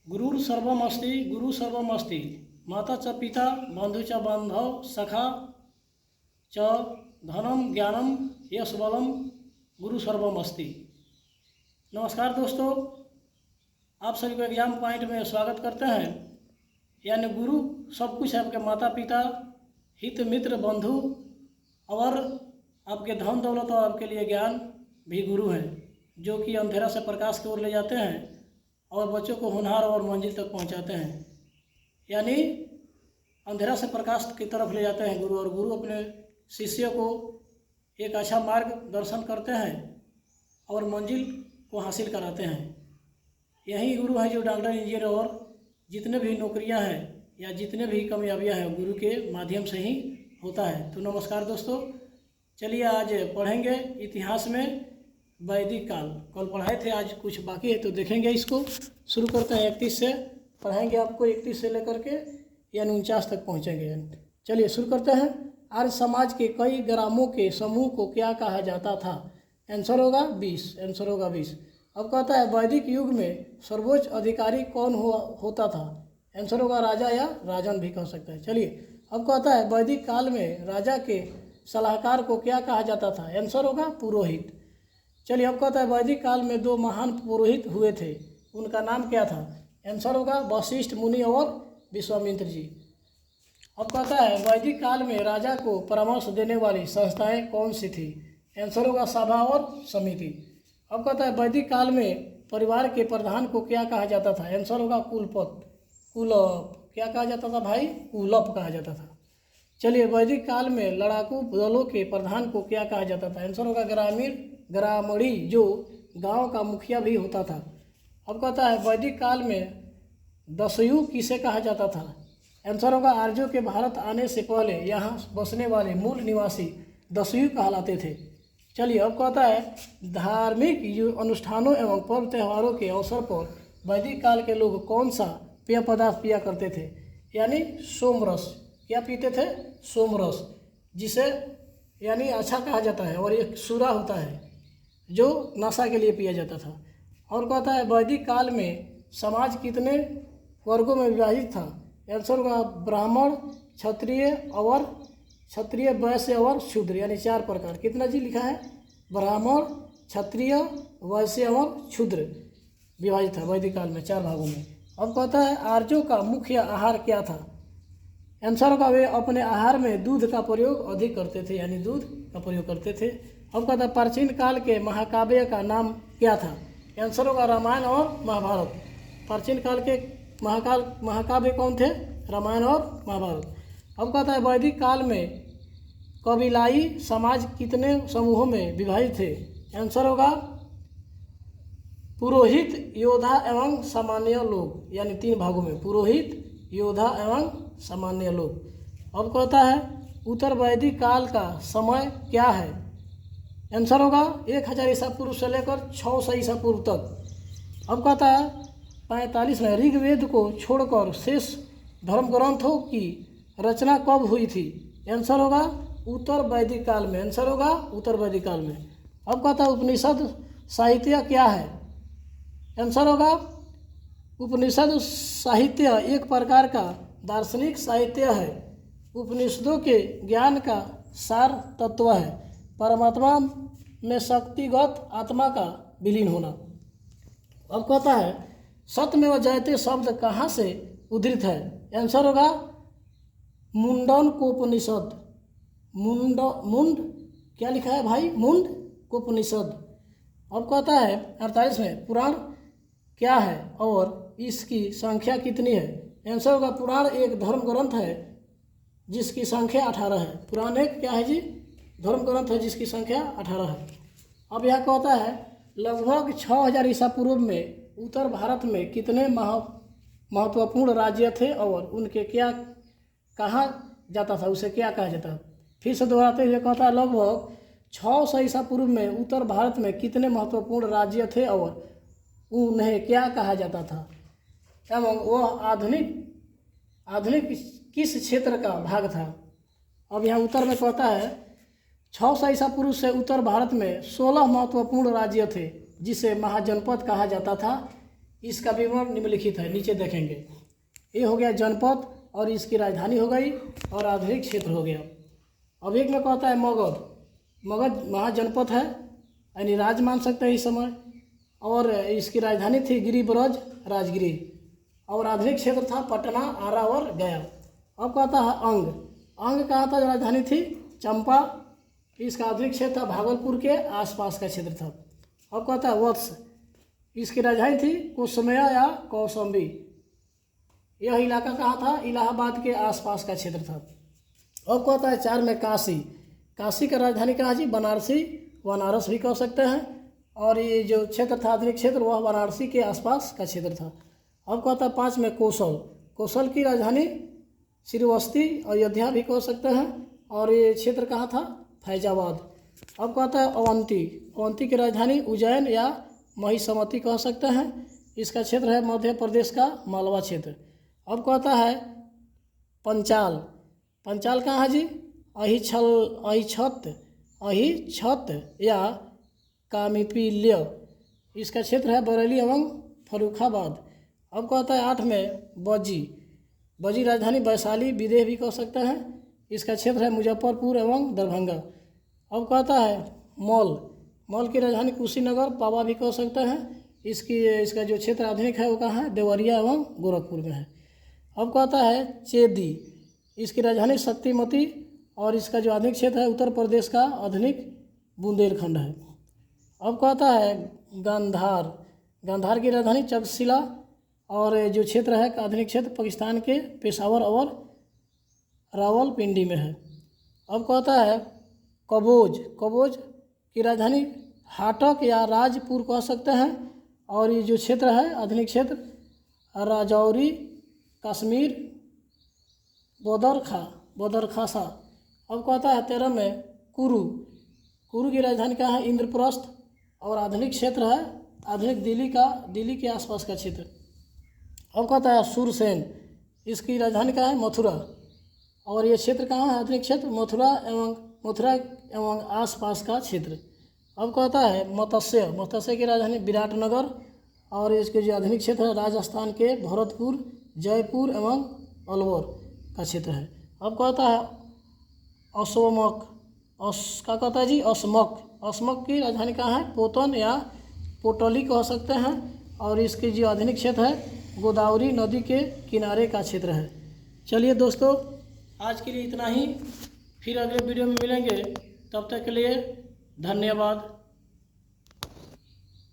गुरुर सर्वमस्ति गुरु सर्वमस्ति माता च पिता बंधु च बांधव सखा च धनम ज्ञानम यश बलम गुरु सर्वमस्ति। नमस्कार दोस्तों, आप सभी को एग्जाम पॉइंट में स्वागत करते हैं। यानी गुरु सब कुछ है, आपके माता पिता, हित मित्र बंधु और आपके धन दौलत और आपके लिए ज्ञान भी गुरु हैं, जो कि अंधेरा से प्रकाश की ओर ले जाते हैं और बच्चों को होनहार और मंजिल तक पहुंचाते हैं। यानी अंधेरा से प्रकाश की तरफ ले जाते हैं गुरु, और गुरु अपने शिष्य को एक अच्छा मार्ग दर्शन करते हैं और मंजिल को हासिल कराते हैं। यही गुरु है जो डॉक्टर, इंजीनियर और जितने भी नौकरियां हैं या जितने भी कामयाबियां हैं गुरु के माध्यम से ही होता है। तो नमस्कार दोस्तों, चलिए आज पढ़ेंगे इतिहास में वैदिक काल। कल पढ़ाए थे, आज कुछ बाकी है तो देखेंगे। इसको शुरू करते हैं 31 से, पढ़ाएंगे आपको 31 से लेकर के यानी 49 तक पहुंचेंगे। चलिए शुरू करते हैं। आर्य समाज के कई ग्रामों के समूह को क्या कहा जाता था? आंसर होगा 20। आंसर होगा 20। अब कहता है वैदिक युग में सर्वोच्च अधिकारी कौन होता था? आंसर होगा राजा या राजन भी कह सकता है। चलिए अब कहता है वैदिक काल में राजा के सलाहकार को क्या कहा जाता था? आंसर होगा पुरोहित। चलिए अब कहता है वैदिक काल में दो महान पुरोहित हुए थे, उनका नाम क्या था? आंसर होगा वशिष्ठ मुनि और विश्वामित्र जी। अब कहता है वैदिक काल में राजा को परामर्श देने वाली संस्थाएं कौन सी थी? आंसर होगा सभा और समिति। अब कहता है वैदिक काल में परिवार के प्रधान को क्या कहा जाता था? आंसर होगा कुलपत, कुलप। क्या कहा जाता था भाई? कुलप कहा जाता था। चलिए वैदिक काल में लड़ाकू दलों के प्रधान को क्या कहा जाता था? आंसर होगा ग्रामणी, जो गांव का मुखिया भी होता था। अब कहता है वैदिक काल में दस्यु किसे कहा जाता था? आंसर होगा आर्यों के भारत आने से पहले यहाँ बसने वाले मूल निवासी दस्यु कहलाते थे। चलिए अब कहता है धार्मिक अनुष्ठानों एवं पर्व त्योहारों के अवसर पर वैदिक काल के लोग कौन सा पेय पदार्थ पिया करते थे? यानी सोमरस। क्या पीते थे? सोमरस, जिसे यानी अच्छा कहा जाता है और एक सूरा होता है जो नशा के लिए पिया जाता था। और कहता है वैदिक काल में समाज कितने वर्गों में विभाजित था? आंसर होगा ब्राह्मण, क्षत्रिय, वैश्य और शूद्र, यानी 4 प्रकार। कितना जी लिखा है? ब्राह्मण, क्षत्रिय, वैश्य और शूद्र विभाजित था वैदिक काल में 4 भागों में। अब कहता है आर्यों का मुख्य आहार क्या था? आंसर होगा वे अपने आहार में दूध का प्रयोग अधिक करते थे, यानी दूध का प्रयोग करते थे। अब कहता है प्राचीन काल के महाकाव्य का नाम क्या था? आंसर होगा रामायण और महाभारत। प्राचीन काल के महाकाव्य कौन थे? रामायण और महाभारत। अब कहता है वैदिक काल में कबीलाई समाज कितने समूहों में विभाजित थे? आंसर होगा पुरोहित, योद्धा एवं सामान्य लोग, यानी 3 भागों में, पुरोहित, योद्धा एवं सामान्य लोग। अब कहता है उत्तर वैदिक काल का समय क्या है? आंसर होगा 1000 ईसा पूर्व से लेकर 600 ईसा पूर्व तक। अब कहता है 45 में ऋग्वेद को छोड़कर शेष धर्म ग्रंथों की रचना कब हुई थी? आंसर होगा उत्तर वैदिक काल में। आंसर होगा उत्तर वैदिक काल में। अब कहता है उपनिषद साहित्य क्या है? आंसर होगा उपनिषद साहित्य एक प्रकार का दार्शनिक साहित्य है। उपनिषदों के ज्ञान का सार तत्व है परमात्मा में शक्तिगत आत्मा का विलीन होना। अब कहता है सत्यमेव जयते शब्द कहाँ से उद्धृत है? आंसर होगा मुंडकोपनिषद। मुंड क्या लिखा है भाई? मुंडकोपनिषद। अब कहता है 48 में पुराण क्या है और इसकी संख्या कितनी है? आंसर होगा पुराण एक धर्म ग्रंथ है जिसकी संख्या 18 है। पुराण एक क्या है जी? धर्म ग्रंथ है जिसकी संख्या 18 है। अब यह कहता है लगभग 6000 ईसा पूर्व में उत्तर भारत में कितने महत्वपूर्ण राज्य थे और उनके क्या कहा जाता था? उसे क्या कहा जाता? फिर से दोहराते हुए कहता है लगभग 600 ईसा पूर्व में उत्तर भारत में कितने महत्वपूर्ण राज्य थे और उन्हें क्या कहा जाता था एवं वह आधुनिक किस क्षेत्र का भाग था? अब यहाँ उत्तर में कहता है 600 ईसा पूर्व से उत्तर भारत में 16 महत्वपूर्ण राज्य थे जिसे महाजनपद कहा जाता था। इसका विवरण निम्नलिखित है, नीचे देखेंगे। ये हो गया जनपद और इसकी राजधानी हो गई और आधुनिक क्षेत्र हो गया। अब एक में कहता है मगध। मगध महाजनपद है, यानी राज्य मान सकते हैं इस समय, और इसकी राजधानी थी गिरिब्रज राजगिरी, और आधुनिक क्षेत्र था पटना, आरा और गया। अब कहता है अंग। अंग कहाँ था, राजधानी थी चंपा, इसका आधुनिक क्षेत्र था भागलपुर के आसपास का क्षेत्र था। अब कहता है वत्स। इसकी राजधानी थी कुसमया या कौशाम्बी। यह इलाका कहाँ था, इलाहाबाद के आसपास का क्षेत्र था। अब कहता है 4 में काशी। काशी का राजधानी कहाँ जी, बनारसी, बनारस भी कह सकते हैं, और ये जो क्षेत्र था आधुनिक क्षेत्र वह वाराणसी के आसपास का क्षेत्र था। अब कहता है 5 में कौशल। कौशल की राजधानी श्रीवस्ती, अयोध्या भी कह सकते हैं, और ये क्षेत्र कहाँ था, फैजाबाद। अब कहता है अवंती। अवंती की राजधानी उज्जैन या महिसमती कह सकते हैं, इसका क्षेत्र है मध्य प्रदेश का मालवा क्षेत्र। अब कहता है पंचाल। पंचाल कहाँ है जी, अहिछत या कामीपिल्य, इसका क्षेत्र है बरेली एवं फर्रुखाबाद। अब कहता है 8 में बजी। बजी राजधानी वैशाली, विदेह भी कह सकते हैं, इसका क्षेत्र है मुजफ्फरपुर एवं दरभंगा। अब कहता है मौल। मौल की राजधानी कुशीनगर, पावा भी कह सकते हैं, इसका जो क्षेत्र आधुनिक है वो कहाँ है, देवरिया एवं गोरखपुर में है। अब कहता है चेदी। इसकी राजधानी शक्तिमती, और इसका जो आधुनिक क्षेत्र है उत्तर प्रदेश का आधुनिक बुंदेलखंड है। अब कहता है गांधार। गांधार की राजधानी तक्षशिला, और जो क्षेत्र है आधुनिक क्षेत्र पाकिस्तान के पेशावर और रावलपिंडी में है। अब कहता है कबोज। कबोज की राजधानी हाटक या राजपुर कह सकते हैं, और ये जो क्षेत्र है आधुनिक क्षेत्र राजौरी, कश्मीर, बदरखासा। अब कहता है 13 में कुरु। कुरु की राजधानी कहाँ है, इंद्रप्रस्थ, और आधुनिक क्षेत्र है आधुनिक दिल्ली के आसपास का क्षेत्र। अब कहता है सुरसेन। इसकी राजधानी कहाँ है, मथुरा, और ये क्षेत्र कहाँ है, आधुनिक क्षेत्र मथुरा एवं आसपास का क्षेत्र। अब कहता है मत्स्य। मत्स्य की राजधानी विराटनगर, और इसके जो आधुनिक क्षेत्र है राजस्थान के भरतपुर, जयपुर एवं अलवर का क्षेत्र है। अब कहता है असमक। क्या कहता है जी, असमक। असमक की राजधानी कहाँ है, पोतन या पोटली कह सकते हैं, और इसके जो आधुनिक क्षेत्र है गोदावरी नदी के किनारे का क्षेत्र है। चलिए दोस्तों, आज के लिए इतना ही, फिर अगले वीडियो में मिलेंगे, तब तक के लिए धन्यवाद।